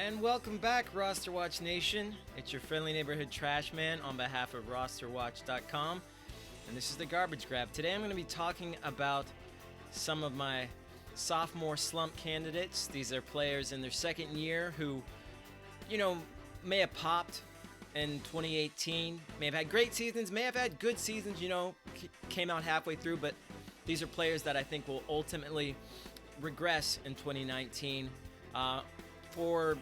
And welcome back, RosterWatch Nation. It's your friendly neighborhood Trashman on behalf of RosterWatch.com. And this is the Garbage Grab. Today I'm going to be talking about some of my sophomore slump candidates. These are players in their second year who, may have popped in 2018, may have had great seasons, may have had good seasons, came out halfway through, but these are players that I think will ultimately regress in 2019 for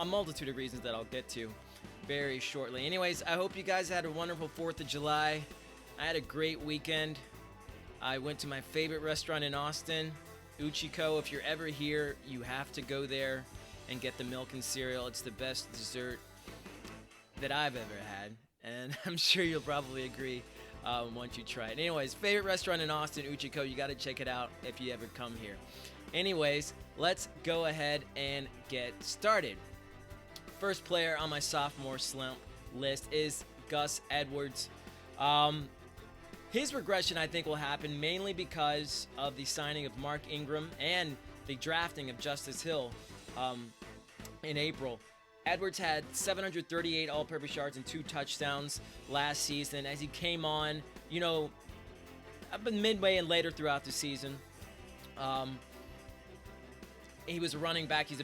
a multitude of reasons that I'll get to very shortly. Anyways, I hope you guys had a wonderful 4th of July. I had a great weekend. I went to my favorite restaurant in Austin, Uchiko. If you're ever here, you have to go there and get the milk and cereal. It's the best dessert that I've ever had, and I'm sure you'll probably agree once you try it. Anyways, favorite restaurant in Austin, Uchiko. You got to check it out if you ever come here. Anyways, let's go ahead and get started. First player on my sophomore slump list is Gus Edwards. His regression, I think, will happen mainly because of the signing of Mark Ingram and the drafting of Justice Hill in April. Edwards had 738 all-purpose yards and 2 touchdowns last season as he came on, up in midway and later throughout the season. He was a running back. He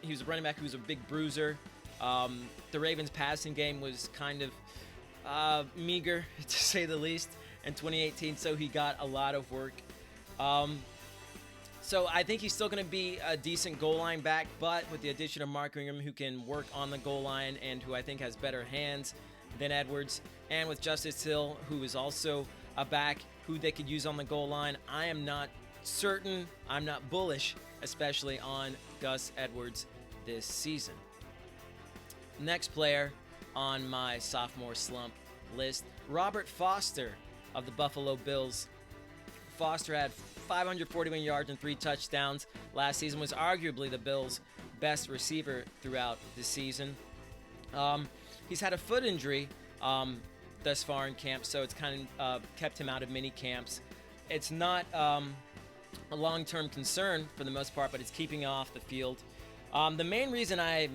was a running back who was a big bruiser. The Ravens' passing game was kind of meager, to say the least, in 2018, so he got a lot of work. So I think he's still going to be a decent goal line back, but with the addition of Mark Ingram, who can work on the goal line and who I think has better hands than Edwards, and with Justice Hill, who is also a back who they could use on the goal line, I am not certain, I'm not bullish, especially on Gus Edwards this season. Next player on my sophomore slump list, Robert Foster of the Buffalo Bills. Foster had 541 yards and 3 touchdowns last season, was arguably the Bills' best receiver throughout the season. He's had a foot injury thus far in camp, so it's kind of kept him out of mini camps. It's not a long-term concern for the most part, but it's keeping him off the field. The main reason I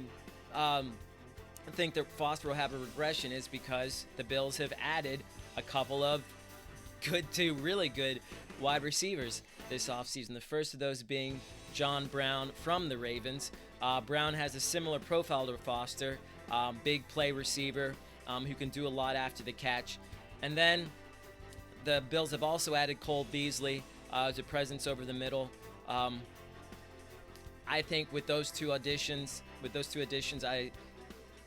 think that Foster will have a regression is because the Bills have added a couple of good to really good wide receivers this offseason. The first of those being John Brown from the Ravens. Brown has a similar profile to Foster, big play receiver who can do a lot after the catch. And then the Bills have also added Cole Beasley as a presence over the middle. I think with those two additions,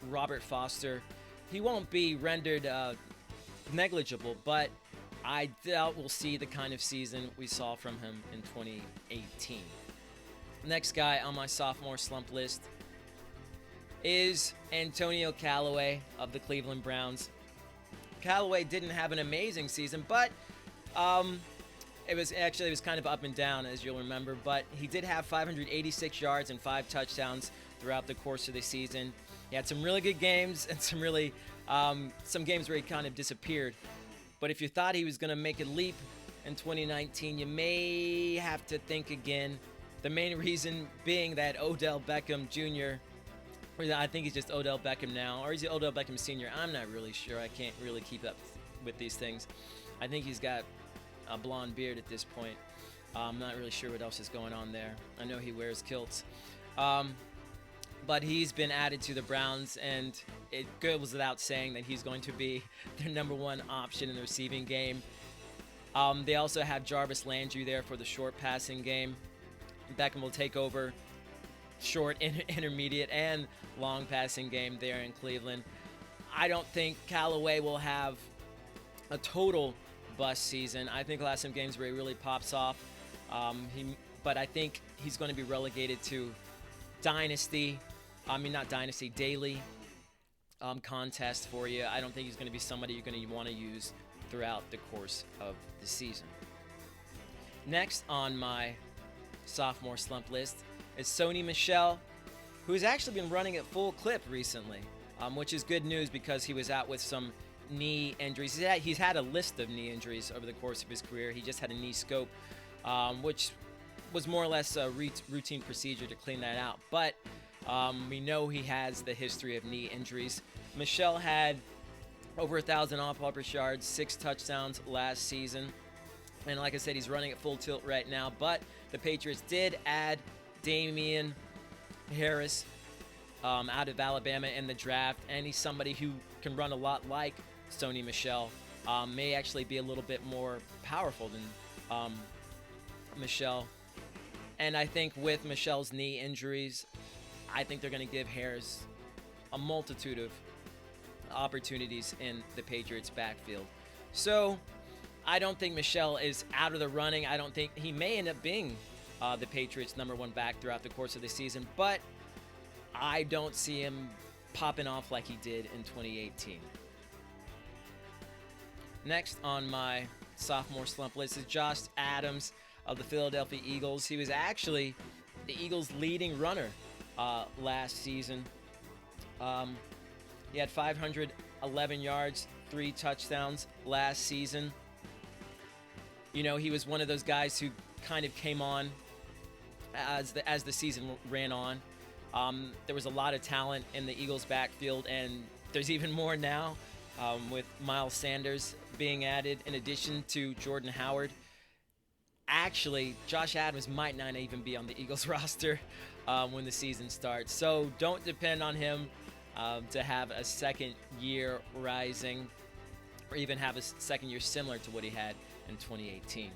Robert Foster, he won't be rendered negligible, but I doubt we'll see the kind of season we saw from him in 2018. Next guy on my sophomore slump list is Antonio Callaway of the Cleveland Browns. Callaway didn't have an amazing season, but it was kind of up and down, as you'll remember, but he did have 586 yards and 5 touchdowns throughout the course of the season. He had some really good games and some games where he kind of disappeared. But if you thought he was going to make a leap in 2019, you may have to think again. The main reason being that Odell Beckham Jr., or I think he's just Odell Beckham now, or is he Odell Beckham Sr.? I'm not really sure. I can't really keep up with these things. I think he's got a blonde beard at this point. I'm not really sure what else is going on there. I know he wears kilts. But he's been added to the Browns, and it goes without saying that he's going to be their number one option in the receiving game. They also have Jarvis Landry there for the short passing game. Beckham will take over short, intermediate, and long passing game there in Cleveland. I don't think Callaway will have a total bust season. I think he'll have some games where he really pops off. But I think he's going to be relegated to daily contest for you. I don't think he's going to be somebody you're going to want to use throughout the course of the season. Next on my sophomore slump list is Sony Michel, who's actually been running at full clip recently, which is good news because he was out with some knee injuries. He's had a list of knee injuries over the course of his career. He just had a knee scope, which was more or less a routine procedure to clean that out. But We know he has the history of knee injuries. Michel had over 1,000 all-purpose yards, 6 touchdowns last season. And like I said, he's running at full tilt right now. But the Patriots did add Damian Harris out of Alabama in the draft. And he's somebody who can run a lot like Sony Michel. May actually be a little bit more powerful than Michel. And I think with Michel's knee injuries, I think they're going to give Harris a multitude of opportunities in the Patriots' backfield. So I don't think Michel is out of the running. I don't think he may end up being the Patriots' #1 back throughout the course of the season, but I don't see him popping off like he did in 2018. Next on my sophomore slump list is Josh Adams of the Philadelphia Eagles. He was actually the Eagles' leading runner last season. He had 511 yards, 3 touchdowns last season. You know, he was one of those guys who kind of came on as the season ran on. There was a lot of talent in the Eagles' backfield, and there's even more now with Miles Sanders being added in addition to Jordan Howard. Actually, Josh Adams might not even be on the Eagles roster when the season starts. So don't depend on him to have a second year rising or even have a second year similar to what he had in 2018.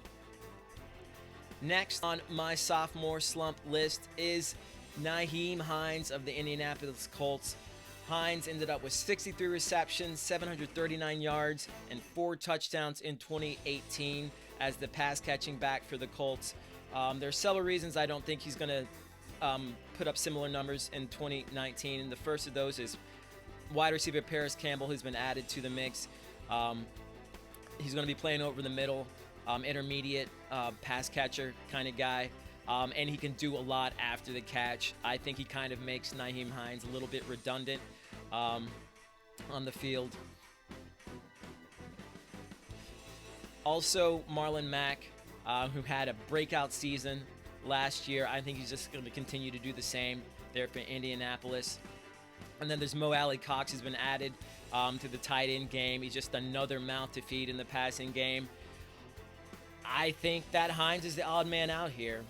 Next on my sophomore slump list is Nyheim Hines of the Indianapolis Colts. Hines ended up with 63 receptions, 739 yards, and 4 touchdowns in 2018 as the pass-catching back for the Colts. There are several reasons I don't think he's going to put up similar numbers in 2019. And the first of those is wide receiver Paris Campbell, who's been added to the mix. He's going to be playing over the middle, intermediate pass catcher kind of guy. And he can do a lot after the catch. I think he kind of makes Nyheim Hines a little bit redundant on the field. Also, Marlon Mack, who had a breakout season last year. I think he's just going to continue to do the same there for Indianapolis. And then there's Mo Alley Cox, who's been added to the tight end game. He's just another mouth to feed in the passing game. I think that Hines is the odd man out here.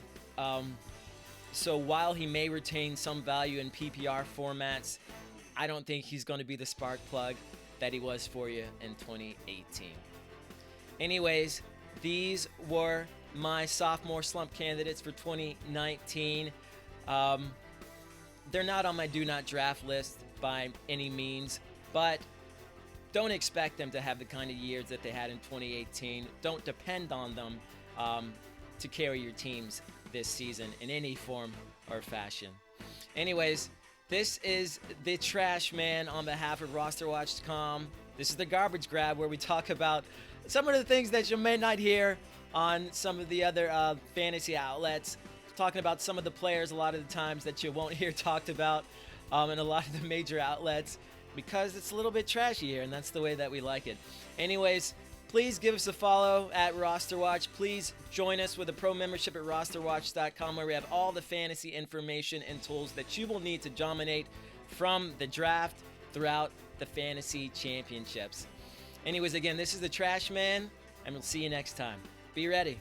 So while he may retain some value in PPR formats, I don't think he's going to be the spark plug that he was for you in 2018. Anyways, these were my sophomore slump candidates for 2019. They're not on my do not draft list by any means, but don't expect them to have the kind of years that they had in 2018. Don't depend on them to carry your teams this season in any form or fashion. Anyways, this is the Trashman on behalf of RosterWatch.com. This is the Garbage Grab, where we talk about some of the things that you may not hear on some of the other fantasy outlets. Talking about some of the players a lot of the times that you won't hear talked about in a lot of the major outlets, because it's a little bit trashy here, and that's the way that we like it. Anyways, please give us a follow at RosterWatch. Please join us with a pro membership at RosterWatch.com, where we have all the fantasy information and tools that you will need to dominate from the draft throughout the fantasy championships. Anyways, again, this is the Trashman, and we'll see you next time. Be ready.